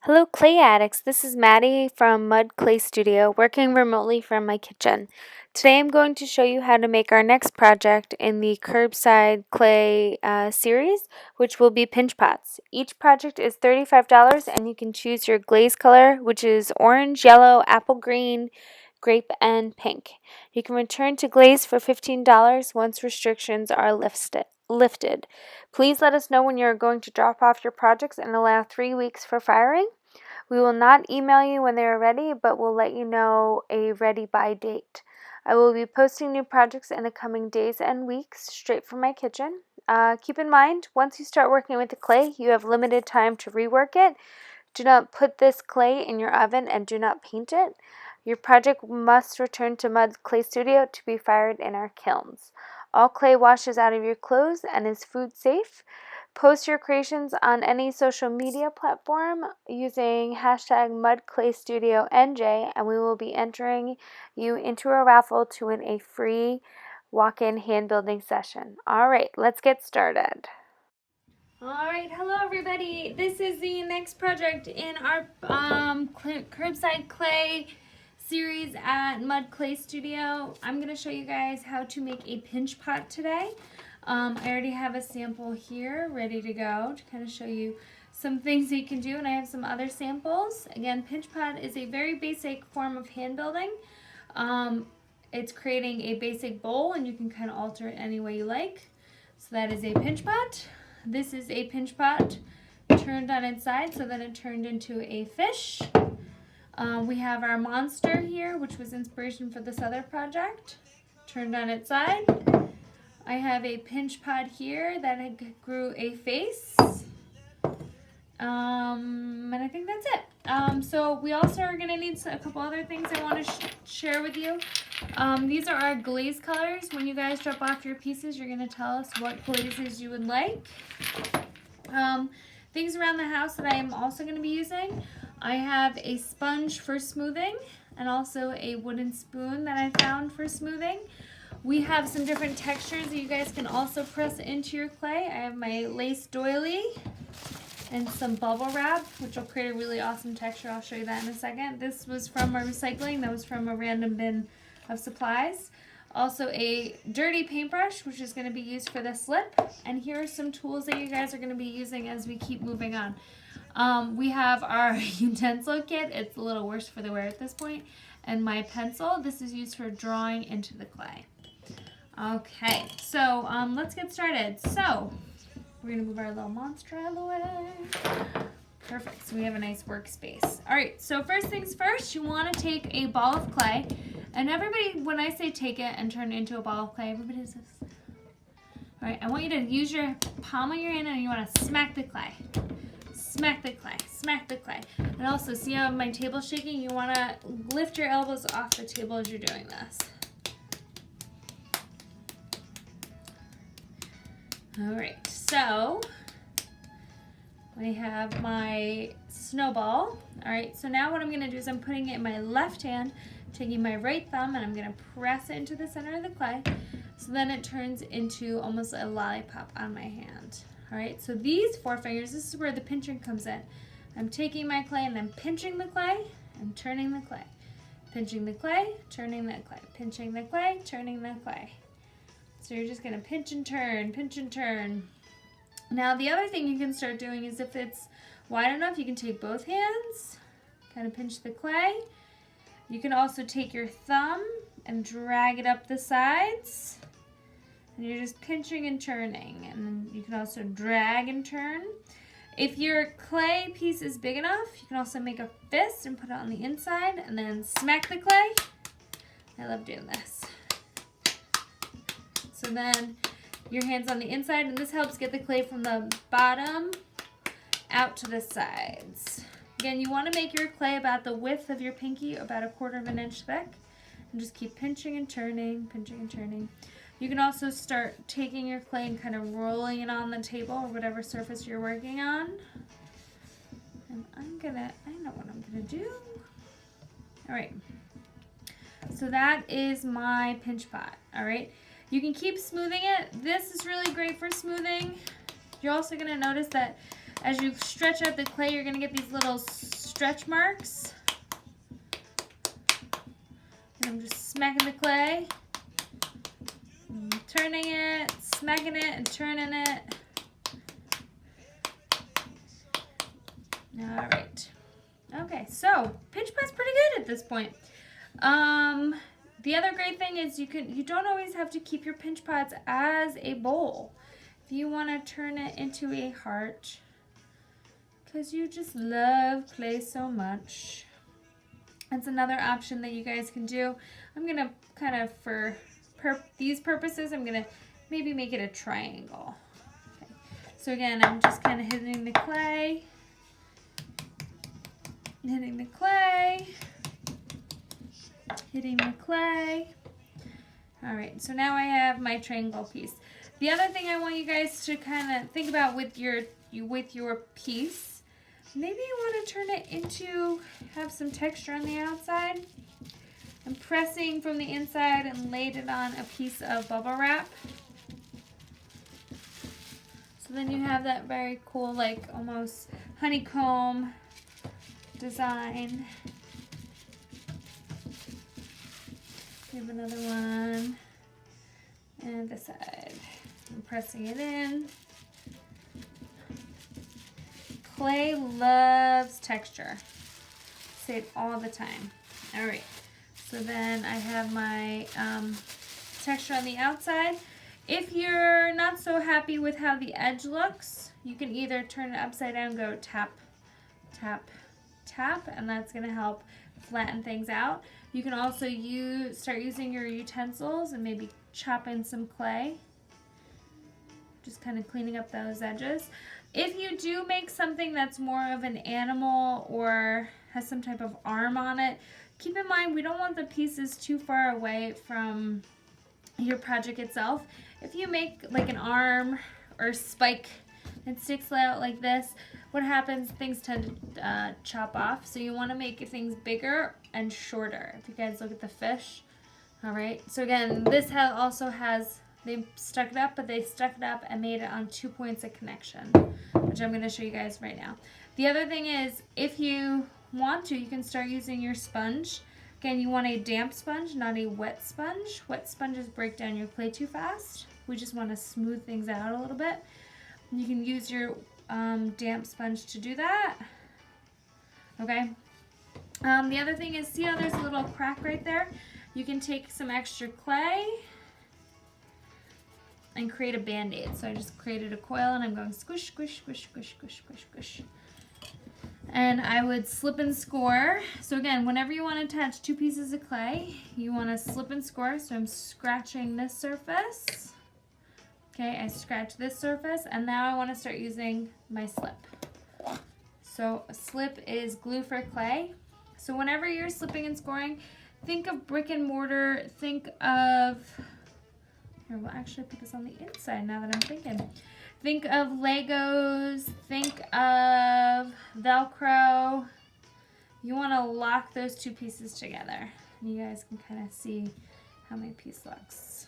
Hello, Clay Addicts. This is Maddie from Mud Clay Studio, working remotely from my kitchen. Today I'm going to show you how to make our next project in the curbside clay series, which will be pinch pots. Each project is $35 and you can choose your glaze color, which is orange, yellow, apple green, grape, and pink. You can return to glaze for $15 once restrictions are lifted. Please let us know when you're going to drop off your projects and allow 3 weeks for firing. We will not email you when they are ready, but we'll let you know a ready by date. I will be posting new projects in the coming days and weeks straight from my kitchen. Keep in mind, once you start working with the clay, you have limited time to rework it. Do not put this clay in your oven and do not paint it. Your project must return to Mud Clay Studio to be fired in our kilns. All clay washes out of your clothes and is food safe. Post your creations on any social media platform using hashtag MudClayStudioNJ, and we will be entering you into a raffle to win a free walk-in hand building session. All right, let's get started. Alright, hello everybody. This is the next project in our curbside clay series at Mud Clay Studio. I'm going to show you guys how to make a pinch pot today. I already have a sample here ready to go to kind of show you some things that you can do, and I have some other samples. Again, pinch pot is a very basic form of hand building. It's creating a basic bowl, and you can kind of alter it any way you like. So that is a pinch pot. This is a pinch pot turned on its side, so then it turned into a fish. We have our monster here, which was inspiration for this other project, turned on its side. I have a pinch pot here that grew a face. And I think that's it. So we also are going to need a couple other things I want to share with you. These are our glaze colors. When you guys drop off your pieces, you're going to tell us what glazes you would like. Things around the house that I am also going to be using. I have a sponge for smoothing and also a wooden spoon that I found for smoothing. We have some different textures that you guys can also press into your clay. I have my lace doily and some bubble wrap, which will create a really awesome texture. I'll show you that in a second. This was from our recycling. That was from a random bin of supplies. Also a dirty paintbrush, which is going to be used for the slip. And here are some tools that you guys are going to be using as we keep moving on. We have our utensil kit. It's a little worse for the wear at this point. And my pencil. This is used for drawing into the clay. Okay, so let's get started. So we're going to move our little monster out of the way. Perfect, so we have a nice workspace. All right, so first things first, you want to take a ball of clay. And everybody, when I say take it and turn it into a ball of clay, everybody does this. All right, I want you to use your palm of your hand and you want to smack the clay. Smack the clay, smack the clay. And also, see how my table's shaking? You want to lift your elbows off the table as you're doing this. All right, so I have my snowball. All right, so now what I'm going to do is I'm putting it in my left hand, taking my right thumb, and I'm going to press it into the center of the clay. So then it turns into almost a lollipop on my hand. All right, so these 4 fingers, this is where the pinching comes in. I'm taking my clay and I'm pinching the clay and turning the clay. Pinching the clay, turning the clay. Pinching the clay, turning the clay. So you're just going to pinch and turn, pinch and turn. Now the other thing you can start doing is if it's wide enough, you can take both hands, kind of pinch the clay. You can also take your thumb and drag it up the sides. And you're just pinching and turning. And then you can also drag and turn. If your clay piece is big enough, you can also make a fist and put it on the inside and then smack the clay. I love doing this. So then your hand's on the inside, and this helps get the clay from the bottom out to the sides. Again, you want to make your clay about the width of your pinky, about 1/4 of an inch thick, and just keep pinching and turning, pinching and turning. You can also start taking your clay and kind of rolling it on the table or whatever surface you're working on. And I know what I'm gonna do. All right. So that is my pinch pot, all right? You can keep smoothing it. This is really great for smoothing. You're also going to notice that as you stretch out the clay, you're going to get these little stretch marks. And I'm just smacking the clay, turning it, smacking it, and turning it. All right. Okay, so pinch pot's pretty good at this point. The other great thing is you don't always have to keep your pinch pots as a bowl. If you want to turn it into a heart, because you just love clay so much, that's another option that you guys can do. I'm gonna kind of, for these purposes, I'm gonna maybe make it a triangle. Okay. So again, I'm just kind of hitting the clay, hitting the clay, hitting the clay. All right, so now I have my triangle piece. The other thing I want you guys to kind of think about with your piece, maybe you want to turn it into, have some texture on the outside. I'm pressing from the inside and laid it on a piece of bubble wrap. So then you have that very cool, like almost honeycomb design. We have another one, and this side. I'm pressing it in. Clay loves texture. Say it all the time. All right, so then I have my texture on the outside. If you're not so happy with how the edge looks, you can either turn it upside down, go tap, tap, tap, and that's gonna help flatten things out. You can also start using your utensils and maybe chop in some clay. Just kind of cleaning up those edges. If you do make something that's more of an animal or has some type of arm on it, keep in mind we don't want the pieces too far away from your project itself. If you make like an arm or spike and sticks out like this, what happens, things tend to chop off. So you want to make things bigger and shorter. If you guys look at the fish. All right, so again, this also has, they stuck it up, but they stuck it up and made it on 2 points of connection, which I'm going to show you guys right now. The other thing is, if you want to, you can start using your sponge. Again, you want a damp sponge, not a wet sponge. Wet sponges break down your clay too fast. We just want to smooth things out a little bit. You can use your damp sponge to do that. Okay. The other thing is, see how there's a little crack right there? You can take some extra clay and create a band-aid. So I just created a coil and I'm going squish, squish, squish, squish, squish, squish, squish. And I would slip and score. So again, whenever you want to attach two pieces of clay, you want to slip and score. So I'm scratching this surface. Okay, I scratch this surface, and now I want to start using my slip. So a slip is glue for clay. So whenever you're slipping and scoring, think of brick and mortar, think of, here, we'll actually put this on the inside now that I'm thinking. Think of Legos, think of Velcro. You want to lock those two pieces together. You guys can kind of see how my piece looks.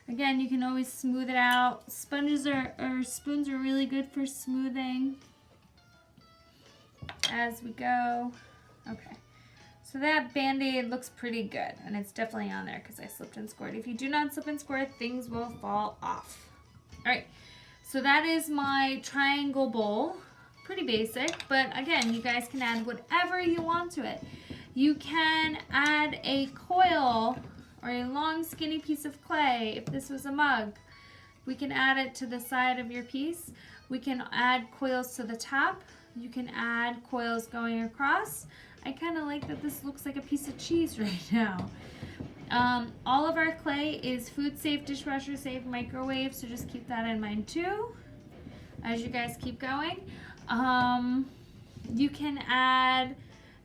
Again, you can always smooth it out. Sponges or spoons are really good for smoothing as we go. Okay, so that band-aid looks pretty good, and it's definitely on there because I slipped and scored. If you do not slip and score, things will fall off. All right, so that is my triangle bowl. Pretty basic, but again, you guys can add whatever you want to it. You can add a coil or a long skinny piece of clay. If this was a mug, we can add it to the side of your piece. We can add coils to the top. You can add coils going across. I kind of like that this looks like a piece of cheese right now. All of our clay is food safe, dishwasher safe, microwave, so just keep that in mind too as you guys keep going. You can add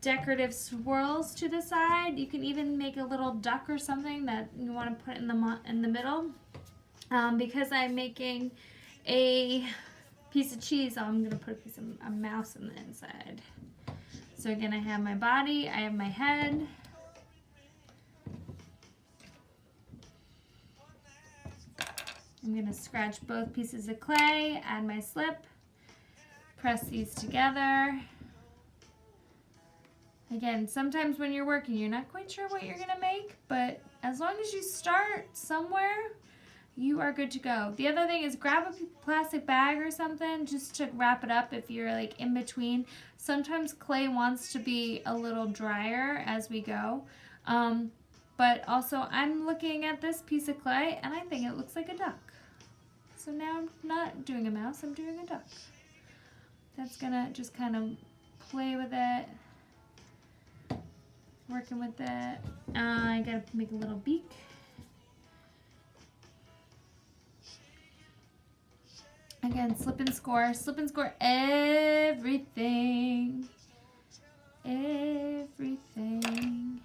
decorative swirls to the side. You can even make a little duck or something that you want to put in the middle. Because I'm making a piece of cheese, I'm going to put a mouse in the inside. So again, I have my body, I have my head. I'm going to scratch both pieces of clay, add my slip, press these together. Again, sometimes when you're working, you're not quite sure what you're going to make, but as long as you start somewhere, you are good to go. The other thing is grab a plastic bag or something just to wrap it up if you're like in between. Sometimes clay wants to be a little drier as we go. But also I'm looking at this piece of clay and I think it looks like a duck. So now I'm not doing a mouse, I'm doing a duck. That's gonna just kind of play with it. Working with it. I gotta make a little beak. Again, slip and score everything. Everything.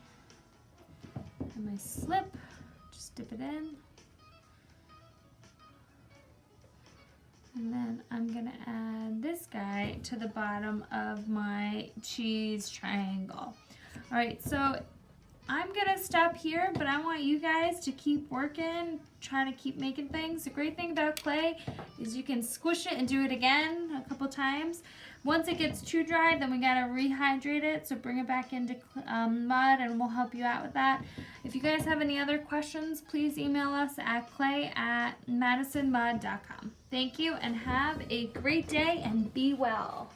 And my slip, just dip it in. And then I'm gonna add this guy to the bottom of my cheese triangle. All right, so I'm gonna stop here, but I want you guys to keep working, trying to keep making things. The great thing about clay is you can squish it and do it again a couple times. Once it gets too dry, then we gotta rehydrate it, so bring it back into mud and we'll help you out with that. If you guys have any other questions, please email us at clay@madisonmud.com. Thank you and have a great day and be well.